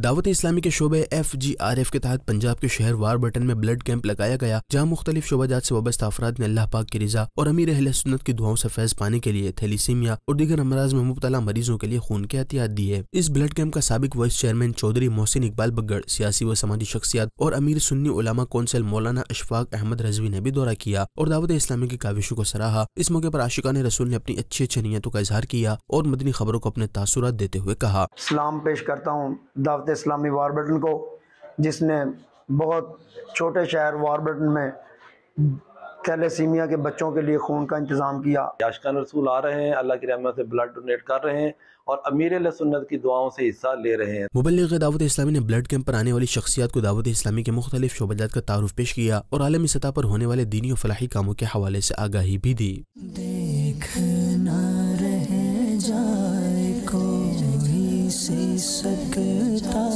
دعوت اسلامی کے شعبہ FGRF کے تحت پنجاب کے شہر واربرٹن میں بلڈ کیمپ لگایا گیا، جہاں مختلف شعبہ جات سے وابستہ افراد نے اللہ پاک کی رضا اور امیر اہل سنت کی دعاؤں سے فیض پانے کے لیے تھیلیسیمیا اور دیگر امراض میں مبتلا مریضوں کے لیے خون کے احتیاط دیے۔ اس بلڈ کیمپ کا سابق وائس چیئرمین چودھری محسن اقبال بگڑ، سیاسی و سماجی شخصیات اور امیر سنی علماء کونسل مولانا اشفاق احمد رضوی نے بھی دورہ کیا اور دعوت اسلامی کی کاوشوں کو سراہا۔ اس موقع پر عاشقان رسول نے اپنی اچھی نیتوں کا اظہار کیا اور مدنی خبروں کو اپنے تاثرات دیتے ہوئے کہا۔ سلام پیش کرتا ہوں دعوت اسلامی واربرٹن کو، جس نے بہت چھوٹے شہر واربرٹن میں تھیلیسیمیا کے بچوں کے لیے خون کا انتظام کیا۔ عاشقان رسول آ رہے ہیں، اللہ کی رحمت سے بلڈ ڈونیٹ کر رہے ہیں اور امیر اہل سنت کی دعاؤں سے حصہ لے رہے ہیں۔ مبلغ دعوت اسلامی نے بلڈ کیمپ پر آنے والی شخصیات کو دعوت اسلامی کے مختلف شعبہ جات کا تعارف پیش کیا اور عالمی سطح پر ہونے والے دینی و فلاحی کاموں کے حوالے سے آگاہی بھی دی۔ دیکھنا رہ جائے کوئی سی سکتا